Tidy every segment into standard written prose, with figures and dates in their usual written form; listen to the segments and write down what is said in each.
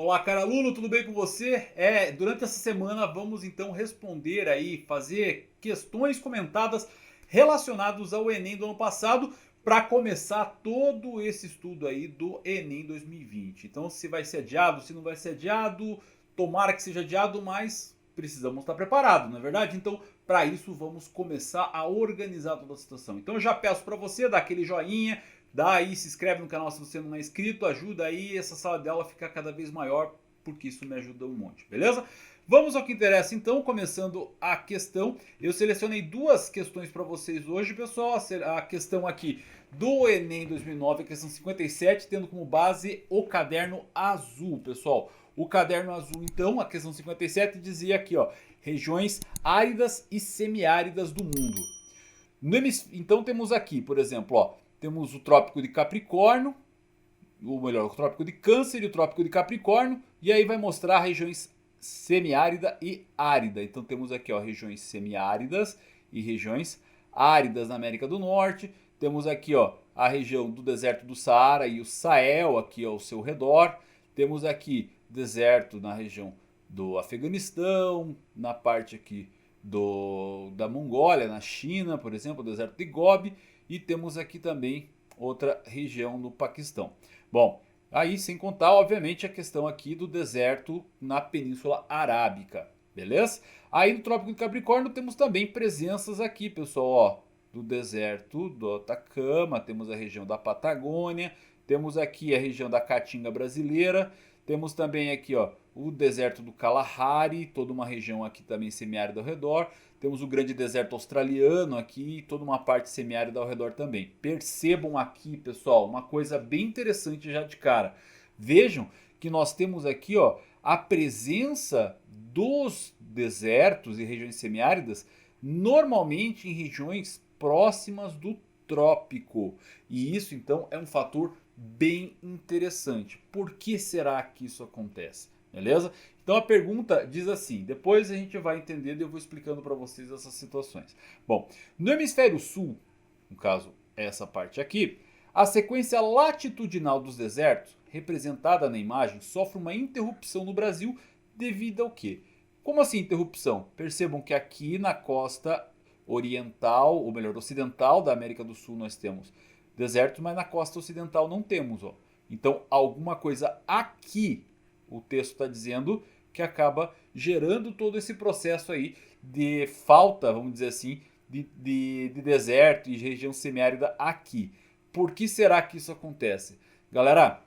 Olá, cara aluno, tudo bem com você? Durante essa semana vamos então responder aí, fazer questões comentadas relacionadas ao Enem do ano passado para começar todo esse estudo aí do Enem 2020. Então, se vai ser adiado, se não vai ser adiado, tomara que seja adiado, mas precisamos estar preparados, não é verdade? Então, para isso vamos começar a organizar toda a situação. Então, eu já peço para você dar aquele joinha. Dá aí, se inscreve no canal se você não é inscrito, ajuda aí essa sala de aula a ficar cada vez maior, porque isso me ajuda um monte, beleza? Vamos ao que interessa então, começando a questão. Eu selecionei duas questões para vocês hoje, pessoal. A questão aqui do Enem 2009, a questão 57, tendo como base o caderno azul, pessoal. O caderno azul, então, a questão 57 dizia aqui, ó, regiões áridas e semiáridas do mundo. Então temos aqui, por exemplo, ó, temos o Trópico de Capricórnio, ou melhor, o Trópico de Câncer e o Trópico de Capricórnio, e aí vai mostrar regiões semiárida e árida. Então temos aqui, ó, regiões semiáridas e regiões áridas na América do Norte. Temos aqui, ó, a região do deserto do Saara e o Sahel aqui ao seu redor. Temos aqui deserto na região do Afeganistão, na parte aqui da Mongólia, na China, por exemplo, o deserto de Gobi. E temos aqui também outra região no Paquistão. Bom, aí sem contar, obviamente, a questão aqui do deserto na Península Arábica, beleza? Aí no Trópico de Capricórnio temos também presenças aqui, pessoal, ó, do deserto do Atacama, temos a região da Patagônia, temos aqui a região da Caatinga brasileira, temos também aqui, ó, o deserto do Kalahari, toda uma região aqui também semiárida ao redor. Temos o grande deserto australiano aqui, toda uma parte semiárida ao redor também. Percebam aqui, pessoal, uma coisa bem interessante já de cara. Vejam que nós temos aqui, ó, a presença dos desertos e regiões semiáridas normalmente em regiões próximas do trópico. E isso então é um fator bem interessante. Por que será que isso acontece? Beleza? Então a pergunta diz assim, depois a gente vai entendendo e eu vou explicando para vocês essas situações. Bom, no hemisfério sul, no caso essa parte aqui, a sequência latitudinal dos desertos, representada na imagem, sofre uma interrupção no Brasil devido ao quê? Como assim interrupção? Percebam que aqui na costa oriental, ou melhor, ocidental da América do Sul nós temos desertos, mas na costa ocidental não temos, ó. Então alguma coisa aqui, o texto está dizendo que acaba gerando todo esse processo aí de falta, vamos dizer assim, de deserto e região semiárida aqui. Por que será que isso acontece? Galera,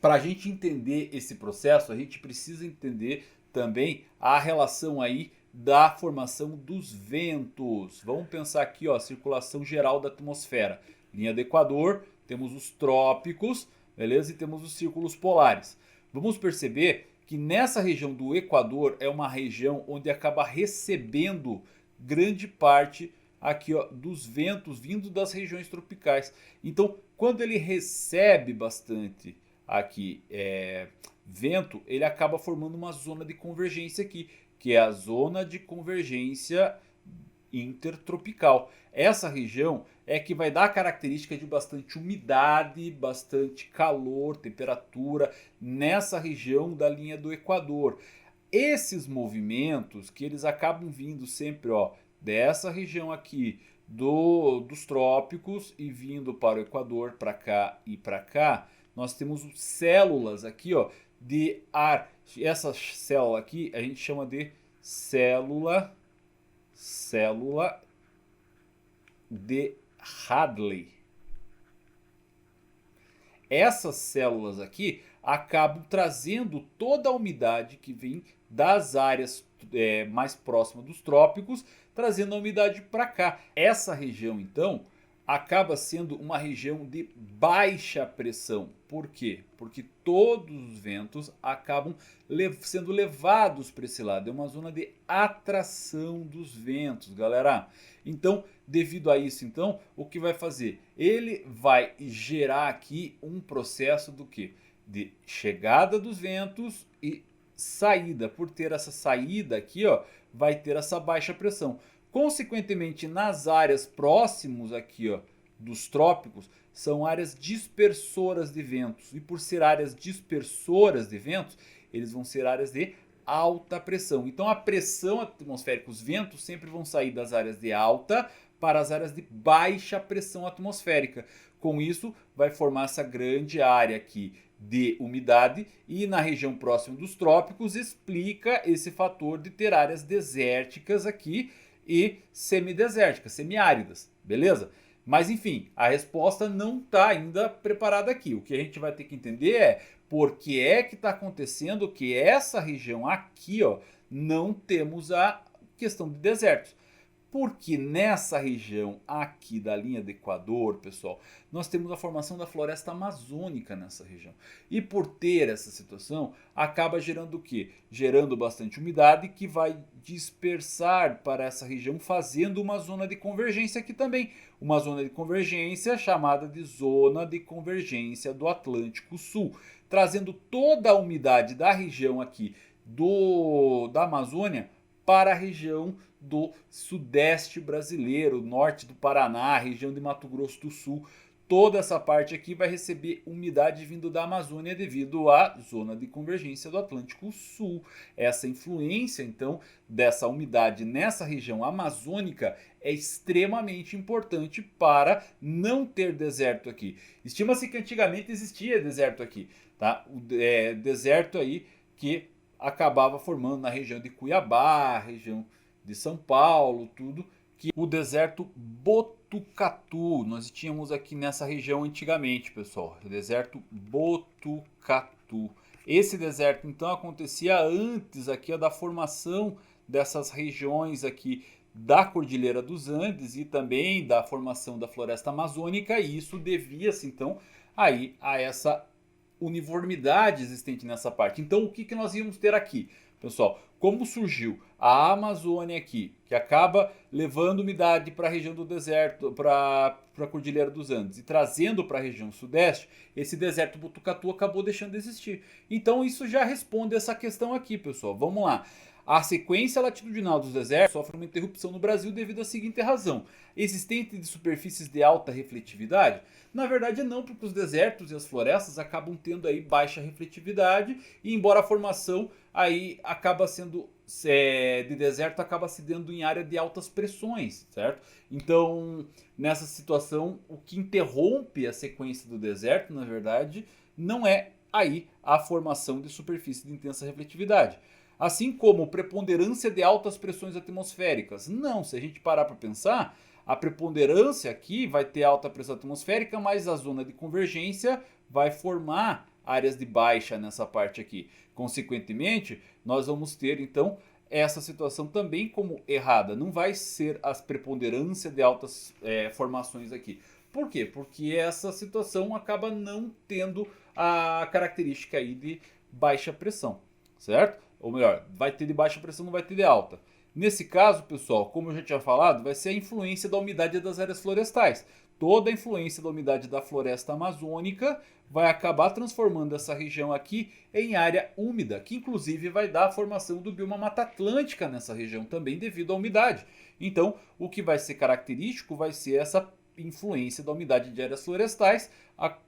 para a gente entender esse processo, a gente precisa entender também a relação aí da formação dos ventos. Vamos pensar aqui, ó, circulação geral da atmosfera. Linha do Equador, temos os trópicos, beleza? E temos os círculos polares. Vamos perceber que nessa região do Equador é uma região onde acaba recebendo grande parte aqui, ó, dos ventos vindo das regiões tropicais. Então, quando ele recebe bastante aqui vento, ele acaba formando uma zona de convergência aqui, que é a zona de convergência intertropical. Essa região é que vai dar a característica de bastante umidade, bastante calor, temperatura nessa região da linha do Equador. Esses movimentos que eles acabam vindo sempre, ó, dessa região aqui dos trópicos e vindo para o Equador, para cá e para cá, nós temos células aqui, ó, de ar. Essa célula aqui a gente chama de célula de Hadley. Essas células aqui acabam trazendo toda a umidade que vem das áreas mais próximas dos trópicos, trazendo a umidade para cá. Essa região, então, acaba sendo uma região de baixa pressão. Por quê? Porque todos os ventos acabam sendo levados para esse lado. É uma zona de atração dos ventos, galera. Então, devido a isso, então, o que vai fazer? Ele vai gerar aqui um processo do quê? De chegada dos ventos e saída. Por ter essa saída aqui, ó, vai ter essa baixa pressão. Consequentemente, nas áreas próximas aqui, ó, dos trópicos, são áreas dispersoras de ventos. E por ser áreas dispersoras de ventos, Eles vão ser áreas de alta pressão. Então a pressão atmosférica, os ventos sempre vão sair das áreas de alta para as áreas de baixa pressão atmosférica. Com isso, vai formar essa grande área aqui de umidade e na região próxima dos trópicos explica esse fator de ter áreas desérticas aqui e semidesérticas, semiáridas, beleza? Mas enfim, a resposta não está ainda preparada aqui. O que a gente vai ter que entender é por que é que está acontecendo que essa região aqui, ó, não temos a questão de desertos. Porque nessa região aqui da linha do Equador, pessoal, nós temos a formação da floresta amazônica nessa região. E por ter essa situação, acaba gerando o quê? Gerando bastante umidade que vai dispersar para essa região, fazendo uma zona de convergência aqui também. Uma zona de convergência chamada de zona de convergência do Atlântico Sul. Trazendo toda a umidade da região aqui da Amazônia para a região do sudeste brasileiro, norte do Paraná, região de Mato Grosso do Sul. Toda essa parte aqui vai receber umidade vindo da Amazônia devido à zona de convergência do Atlântico Sul. Essa influência, então, dessa umidade nessa região amazônica é extremamente importante para não ter deserto aqui. Estima-se que antigamente existia deserto aqui, tá? Deserto aí que acabava formando na região de Cuiabá, região de São Paulo, tudo, que o deserto Botucatu. Nós tínhamos aqui nessa região antigamente, pessoal, o deserto Botucatu. Esse deserto então acontecia antes aqui da formação dessas regiões aqui da Cordilheira dos Andes e também da formação da floresta amazônica, e isso devia-se então aí a essa uniformidade existente nessa parte. Então o que nós íamos ter aqui? Pessoal, como surgiu a Amazônia aqui, que acaba levando umidade para a região do deserto, para a Cordilheira dos Andes e trazendo para a região sudeste, esse deserto Botucatu acabou deixando de existir. Então isso já responde essa questão aqui, pessoal. Vamos lá. A sequência latitudinal dos desertos sofre uma interrupção no Brasil devido à seguinte razão: existente de superfícies de alta refletividade? Na verdade não, porque os desertos e as florestas acabam tendo aí baixa refletividade, e embora a formação aí acaba sendo de deserto, acaba se dando em área de altas pressões, certo? Então, nessa situação, o que interrompe a sequência do deserto, na verdade, não é aí a formação de superfície de intensa refletividade. Assim como preponderância de altas pressões atmosféricas. Não, se a gente parar para pensar, a preponderância aqui vai ter alta pressão atmosférica, mas a zona de convergência vai formar áreas de baixa nessa parte aqui. Consequentemente, nós vamos ter então essa situação também como errada. Não vai ser a preponderância de altas formações aqui. Por quê? Porque essa situação acaba não tendo a característica aí de baixa pressão, certo? Ou melhor, vai ter de baixa pressão, não vai ter de alta. Nesse caso, pessoal, como eu já tinha falado, vai ser a influência da umidade das áreas florestais. Toda a influência da umidade da floresta amazônica vai acabar transformando essa região aqui em área úmida, que inclusive vai dar a formação do bioma Mata Atlântica nessa região também devido à umidade. Então, o que vai ser característico vai ser essa influência da umidade de áreas florestais,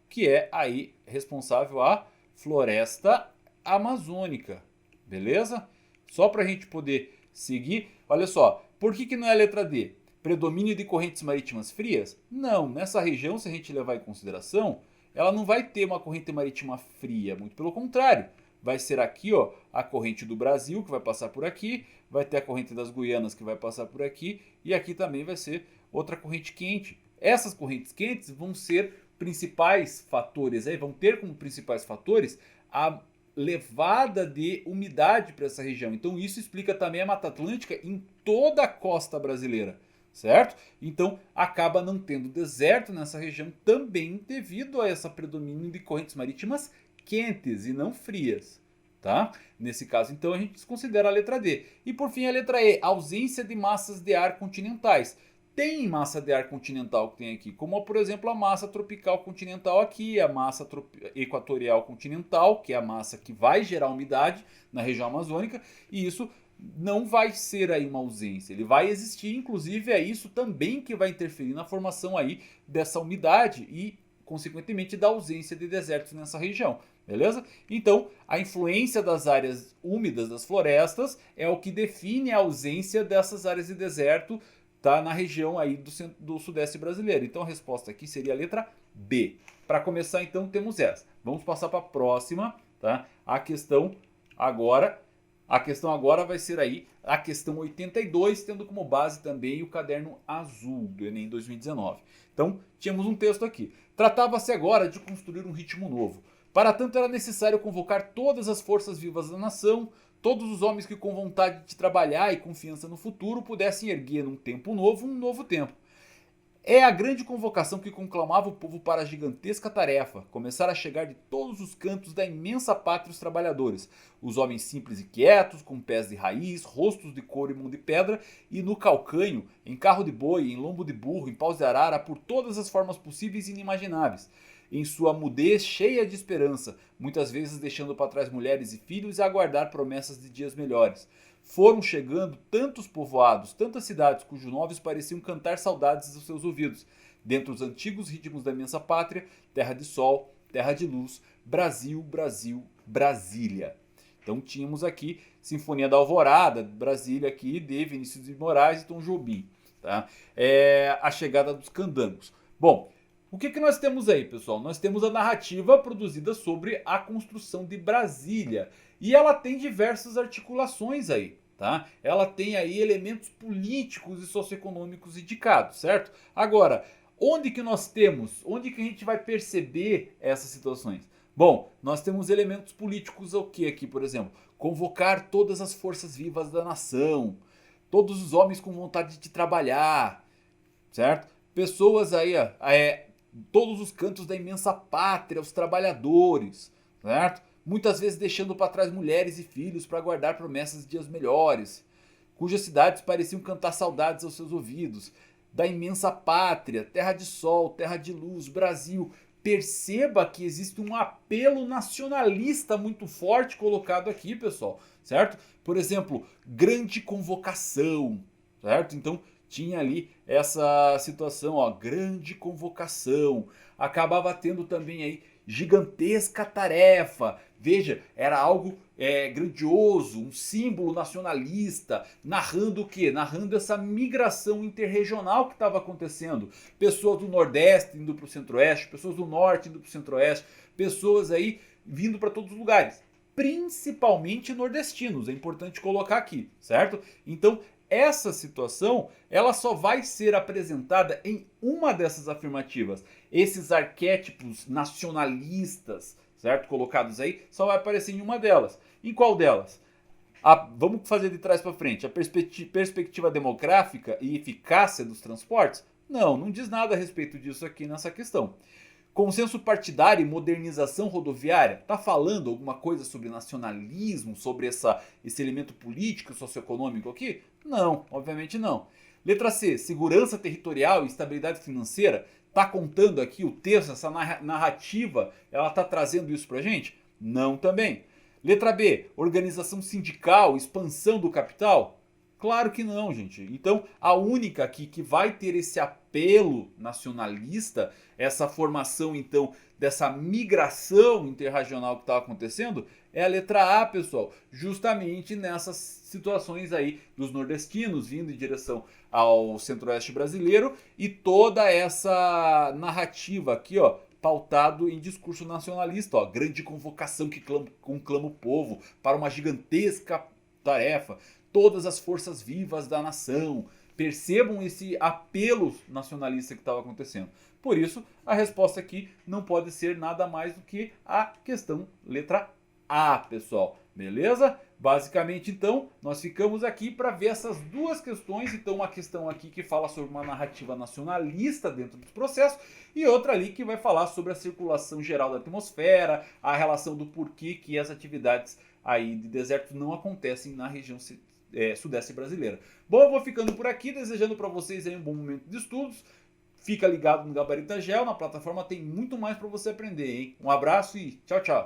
que é aí responsável a floresta amazônica. Beleza? Só para a gente poder seguir. Olha só, por que não é a letra D? Predomínio de correntes marítimas frias? Não, nessa região, se a gente levar em consideração, ela não vai ter uma corrente marítima fria, muito pelo contrário. Vai ser aqui, ó, a corrente do Brasil, que vai passar por aqui, vai ter a corrente das Guianas, que vai passar por aqui, e aqui também vai ser outra corrente quente. Essas correntes quentes vão ser principais fatores, vão ter como principais fatores a levada de umidade para essa região. Então isso explica também a Mata Atlântica em toda a costa brasileira, certo? Então acaba não tendo deserto nessa região também devido a essa predomínio de correntes marítimas quentes e não frias, tá? Nesse caso, então, a gente desconsidera a letra D. E por fim, a letra E, ausência de massas de ar continentais. Tem massa de ar continental que tem aqui, como por exemplo a massa tropical continental aqui, a massa equatorial continental, que é a massa que vai gerar umidade na região amazônica, e isso não vai ser aí uma ausência, ele vai existir, inclusive é isso também que vai interferir na formação aí dessa umidade e consequentemente da ausência de desertos nessa região. Beleza? Então, a influência das áreas úmidas das florestas é o que define a ausência dessas áreas de deserto, tá, na região aí do sudeste brasileiro. Então a resposta aqui seria a letra B. Para começar, então, temos essa. Vamos passar para a próxima, tá? A questão agora vai ser aí a questão 82, tendo como base também o caderno azul do Enem 2019. Então, tínhamos um texto aqui. Tratava-se agora de construir um ritmo novo. Para tanto, era necessário convocar todas as forças vivas da nação, todos os homens que com vontade de trabalhar e confiança no futuro pudessem erguer num tempo novo um novo tempo. É a grande convocação que conclamava o povo para a gigantesca tarefa, começar a chegar de todos os cantos da imensa pátria os trabalhadores, os homens simples e quietos, com pés de raiz, rostos de couro e mão de pedra, e no calcanho, em carro de boi, em lombo de burro, em paus de arara, por todas as formas possíveis e inimagináveis. Em sua mudez cheia de esperança, muitas vezes deixando para trás mulheres e filhos a aguardar promessas de dias melhores. Foram chegando tantos povoados, tantas cidades cujos nomes pareciam cantar saudades aos seus ouvidos, dentre os antigos ritmos da imensa pátria, terra de sol, terra de luz, Brasil, Brasil, Brasília. Então tínhamos aqui Sinfonia da Alvorada, Brasília aqui, de Vinícius de Moraes e Tom Jobim. Tá? A chegada dos candangos. Bom, o que nós temos aí, pessoal? Nós temos a narrativa produzida sobre a construção de Brasília. E ela tem diversas articulações aí, tá? Ela tem aí elementos políticos e socioeconômicos indicados, certo? Agora, onde que nós temos? Onde que a gente vai perceber essas situações? Bom, nós temos elementos políticos o que aqui, por exemplo? Convocar todas as forças vivas da nação, todos os homens com vontade de trabalhar, certo? Pessoas aí, todos os cantos da imensa pátria, os trabalhadores, certo? Muitas vezes deixando para trás mulheres e filhos para aguardar promessas de dias melhores, cujas cidades pareciam cantar saudades aos seus ouvidos, da imensa pátria, terra de sol, terra de luz, Brasil. Perceba que existe um apelo nacionalista muito forte colocado aqui, pessoal, certo? Por exemplo, grande convocação, certo? Então tinha ali essa situação, ó, grande convocação. Acabava tendo também aí gigantesca tarefa. Veja, era algo grandioso, um símbolo nacionalista, narrando o quê? Narrando essa migração interregional que estava acontecendo. Pessoas do Nordeste indo para o Centro-Oeste, pessoas do Norte indo para o Centro-Oeste, pessoas aí vindo para todos os lugares, principalmente nordestinos, é importante colocar aqui, certo? Então, essa situação, ela só vai ser apresentada em uma dessas afirmativas. Esses arquétipos nacionalistas, certo? Colocados aí, só vai aparecer em uma delas. Em qual delas? Vamos fazer de trás para frente. A perspectiva demográfica e eficácia dos transportes? Não diz nada a respeito disso aqui nessa questão. Consenso partidário e modernização rodoviária? Está falando alguma coisa sobre nacionalismo, sobre esse elemento político e socioeconômico aqui? Não, obviamente não. Letra C, segurança territorial e estabilidade financeira? Está contando aqui o texto, essa narrativa, ela está trazendo isso para a gente? Não também. Letra B, organização sindical, expansão do capital? Claro que não, gente. Então, a única aqui que vai ter esse apelo nacionalista, essa formação, então, dessa migração interregional que estava acontecendo, é a letra A, pessoal. Justamente nessas situações aí dos nordestinos vindo em direção ao centro-oeste brasileiro e toda essa narrativa aqui, ó, pautado em discurso nacionalista, ó, grande convocação que conclama o povo para uma gigantesca tarefa. Todas as forças vivas da nação. Percebam esse apelo nacionalista que estava acontecendo. Por isso, a resposta aqui não pode ser nada mais do que a questão letra A, pessoal. Beleza? Basicamente, então, nós ficamos aqui para ver essas duas questões. Então, uma questão aqui que fala sobre uma narrativa nacionalista dentro dos processos e outra ali que vai falar sobre a circulação geral da atmosfera, a relação do porquê que as atividades aí de deserto não acontecem na região sudeste brasileira. Bom, eu vou ficando por aqui, desejando para vocês aí um bom momento de estudos. Fica ligado no Gabarita Gel, na plataforma tem muito mais para você aprender, hein? Um abraço e tchau, tchau!